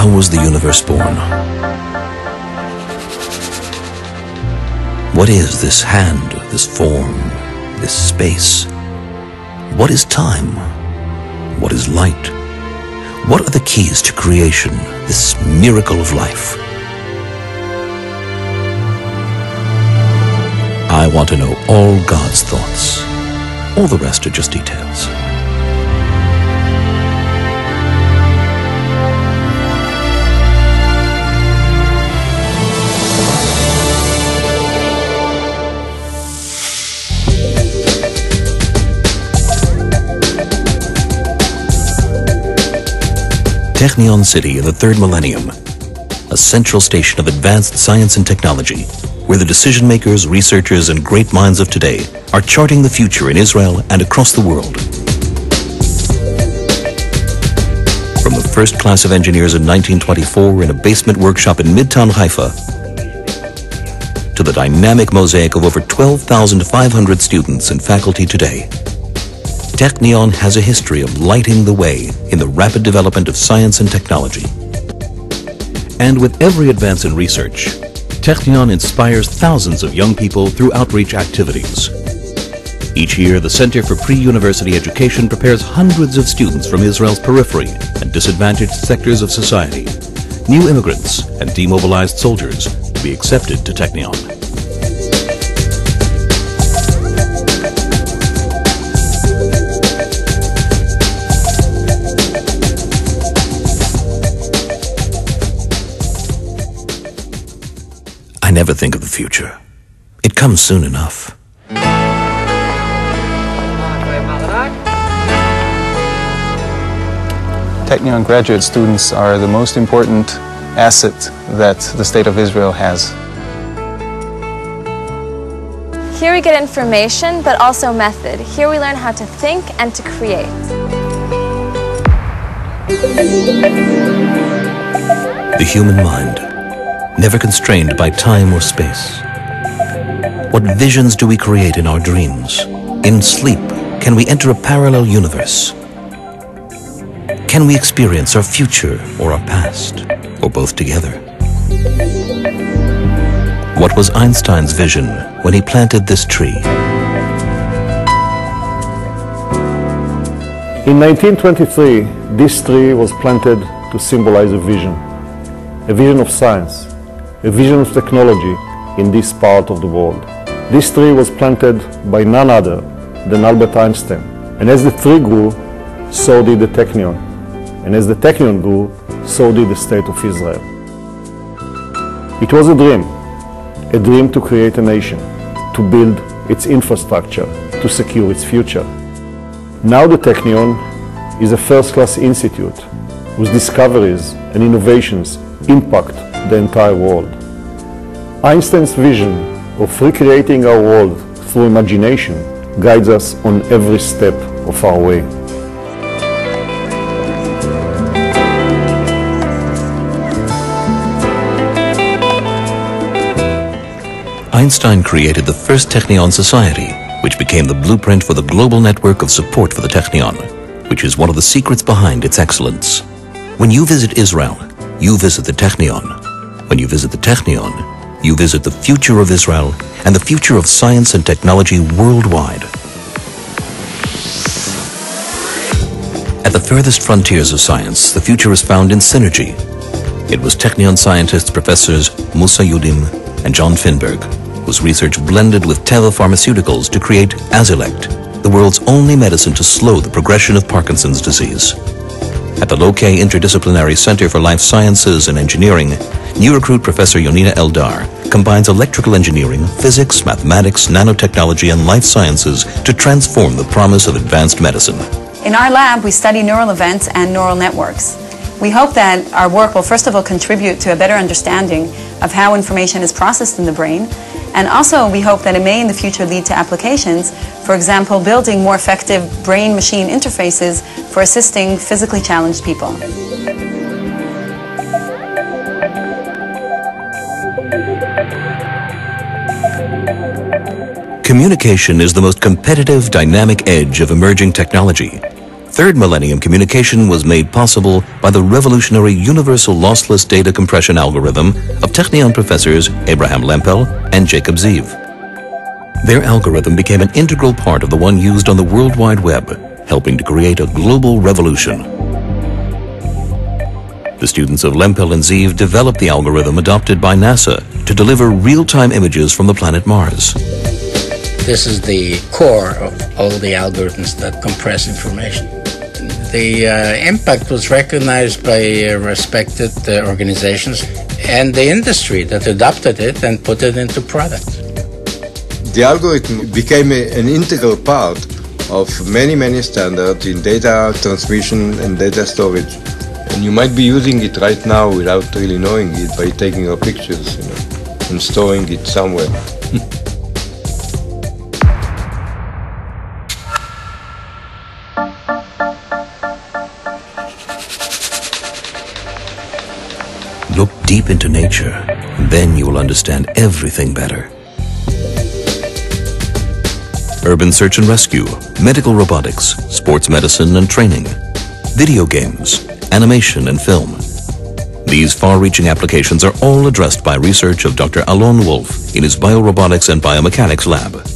How was the universe born? What is this hand, this form, this space? What is time? What is light? What are the keys to creation, this miracle of life? I want to know all God's thoughts. All the rest are just details. Technion City in the third millennium, a central station of advanced science and technology, where the decision makers, researchers, and great minds of today are charting the future in Israel and across the world. From the first class of engineers in 1924 in a basement workshop in Midtown Haifa, to the dynamic mosaic of over 12,500 students and faculty today, Technion has a history of lighting the way in the rapid development of science and technology. And with every advance in research, Technion inspires thousands of young people through outreach activities. Each year, the Center for Pre-University Education prepares hundreds of students from Israel's periphery and disadvantaged sectors of society, new immigrants and demobilized soldiers, to be accepted to Technion. I never think of the future. It comes soon enough. Technion graduate students are the most important asset that the State of Israel has. Here we get information, but also method. Here we learn how to think and to create. The human mind, never constrained by time or space. What visions do we create in our dreams? In sleep, can we enter a parallel universe? Can we experience our future or our past, or both together? What was Einstein's vision when he planted this tree? In 1923, this tree was planted to symbolize a vision of science, a vision of technology in this part of the world. This tree was planted by none other than Albert Einstein. And as the tree grew, so did the Technion. And as the Technion grew, so did the State of Israel. It was a dream to create a nation, to build its infrastructure, to secure its future. Now the Technion is a first-class institute whose discoveries and innovations impact the entire world. Einstein's vision of recreating our world through imagination guides us on every step of our way. Einstein created the first Technion Society, which became the blueprint for the global network of support for the Technion, which is one of the secrets behind its excellence. When you visit Israel, you visit the Technion. When you visit the Technion, you visit the future of Israel and the future of science and technology worldwide. At the furthest frontiers of science, the future is found in synergy. It was Technion scientists Professors Musa Yudim and John Finberg, whose research blended with Teva Pharmaceuticals to create Azilect, the world's only medicine to slow the progression of Parkinson's disease. At the Lokay Interdisciplinary Center for Life Sciences and Engineering, new recruit Professor Yonina Eldar combines electrical engineering, physics, mathematics, nanotechnology, and life sciences to transform the promise of advanced medicine. In our lab, we study neural events and neural networks. We hope that our work will first of all contribute to a better understanding of how information is processed in the brain, and also we hope that it may in the future lead to applications, for example, building more effective brain-machine interfaces for assisting physically challenged people. Communication is the most competitive, dynamic edge of emerging technology. Third millennium communication was made possible by the revolutionary universal lossless data compression algorithm of Technion professors Abraham Lempel and Jacob Zeev. Their algorithm became an integral part of the one used on the World Wide Web, helping to create a global revolution. The students of Lempel and Zeev developed the algorithm adopted by NASA to deliver real-time images from the planet Mars. This is the core of all the algorithms that compress information. The impact was recognized by respected organizations and the industry that adopted it and put it into product. The algorithm became an integral part of many standards in data transmission and data storage. And you might be using it right now without really knowing it by taking your pictures, and storing it somewhere. Look deep into nature, and then you will understand everything better. Urban search and rescue, medical robotics, sports medicine and training, video games, animation and film. These far-reaching applications are all addressed by research of Dr. Alon Wolf in his biorobotics and biomechanics lab.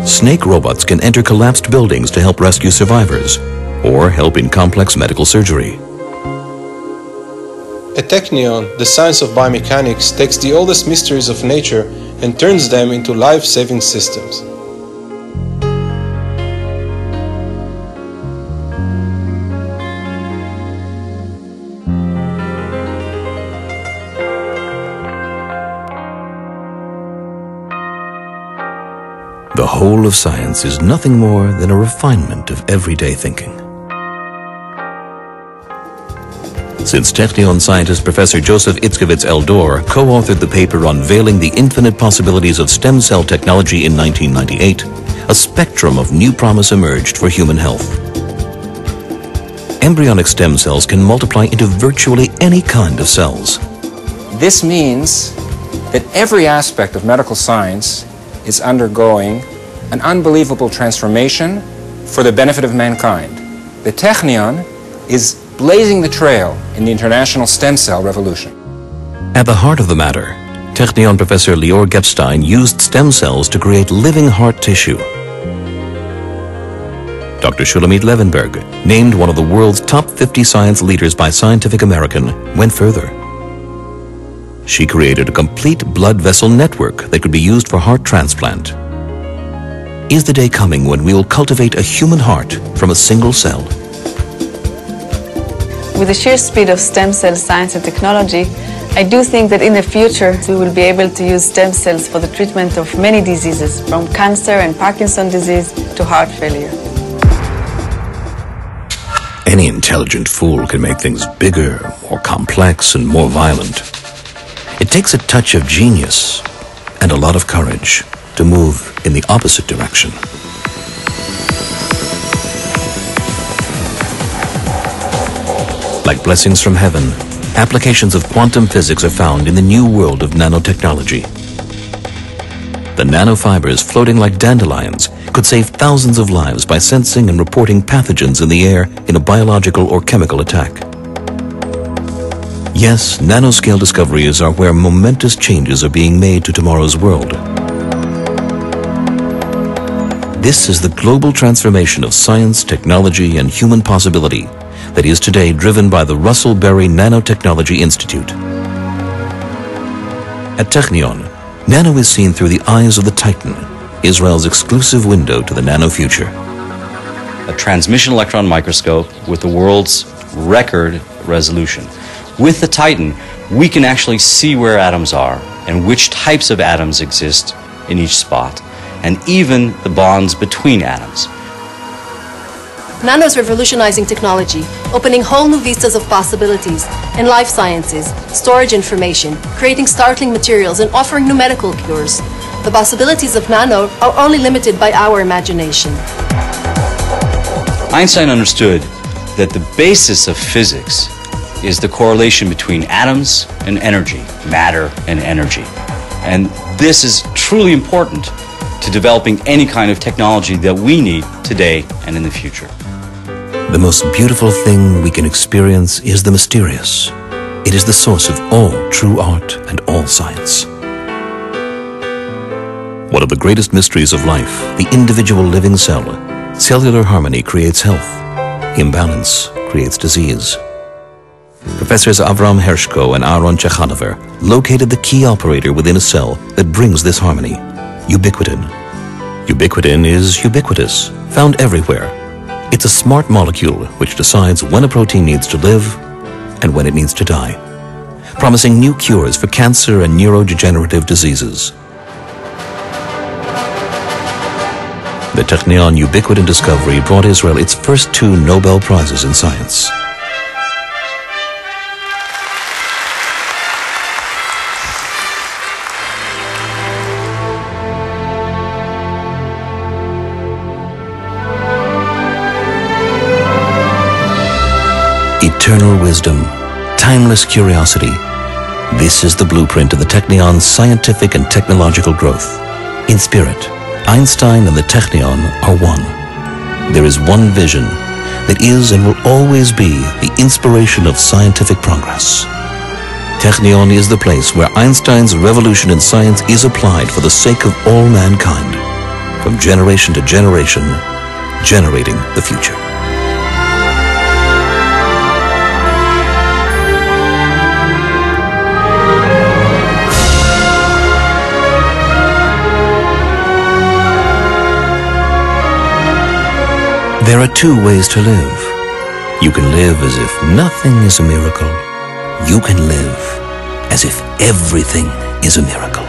Snake robots can enter collapsed buildings to help rescue survivors, or help in complex medical surgery. At Technion, the science of biomechanics takes the oldest mysteries of nature and turns them into life-saving systems. The whole of science is nothing more than a refinement of everyday thinking. Since Technion scientist Professor Joseph Itzkovitz Eldor co-authored the paper Unveiling the Infinite Possibilities of Stem Cell Technology in 1998, a spectrum of new promise emerged for human health. Embryonic stem cells can multiply into virtually any kind of cells. This means that every aspect of medical science is undergoing an unbelievable transformation for the benefit of mankind. The Technion is blazing the trail in the international stem cell revolution. At the heart of the matter, Technion professor Lior Gepstein used stem cells to create living heart tissue. Dr. Shulamit Levenberg, named one of the world's top 50 science leaders by Scientific American, went further. She created a complete blood vessel network that could be used for heart transplant. Is the day coming when we will cultivate a human heart from a single cell? With the sheer speed of stem cell science and technology, I do think that in the future we will be able to use stem cells for the treatment of many diseases, from cancer and Parkinson's disease to heart failure. Any intelligent fool can make things bigger, more complex, and more violent. It takes a touch of genius and a lot of courage to move in the opposite direction. Like blessings from heaven, applications of quantum physics are found in the new world of nanotechnology. The nanofibers floating like dandelions could save thousands of lives by sensing and reporting pathogens in the air in a biological or chemical attack. Yes, nanoscale discoveries are where momentous changes are being made to tomorrow's world. This is the global transformation of science, technology, and human possibility that is today driven by the Russell Berry Nanotechnology Institute. At Technion, nano is seen through the eyes of the Titan, Israel's exclusive window to the nano future. A transmission electron microscope with the world's record resolution. With the Titan, we can actually see where atoms are and which types of atoms exist in each spot. and even the bonds between atoms. Nano is revolutionizing technology, opening whole new vistas of possibilities in life sciences, storage information, creating startling materials, and offering new medical cures. The possibilities of nano are only limited by our imagination. Einstein understood that the basis of physics is the correlation between atoms and energy, matter and energy. And this is truly important to developing any kind of technology that we need today and in the future. The most beautiful thing we can experience is the mysterious. It is the source of all true art and all science. One of the greatest mysteries of life, the individual living cell. Cellular harmony creates health. Imbalance creates disease. Professors Avram Hershko and Aaron Chechanover located the key operator within a cell that brings this harmony, ubiquitin. Ubiquitin is ubiquitous, found everywhere. It's a smart molecule which decides when a protein needs to live and when it needs to die, promising new cures for cancer and neurodegenerative diseases. The Technion ubiquitin discovery brought Israel its first 2 Nobel Prizes in science. Eternal wisdom, timeless curiosity. This is the blueprint of the Technion's scientific and technological growth. In spirit, Einstein and the Technion are one. There is one vision that is and will always be the inspiration of scientific progress. Technion is the place where Einstein's revolution in science is applied for the sake of all mankind, from generation to generation, generating the future. There are 2 ways to live. You can live as if nothing is a miracle. You can live as if everything is a miracle.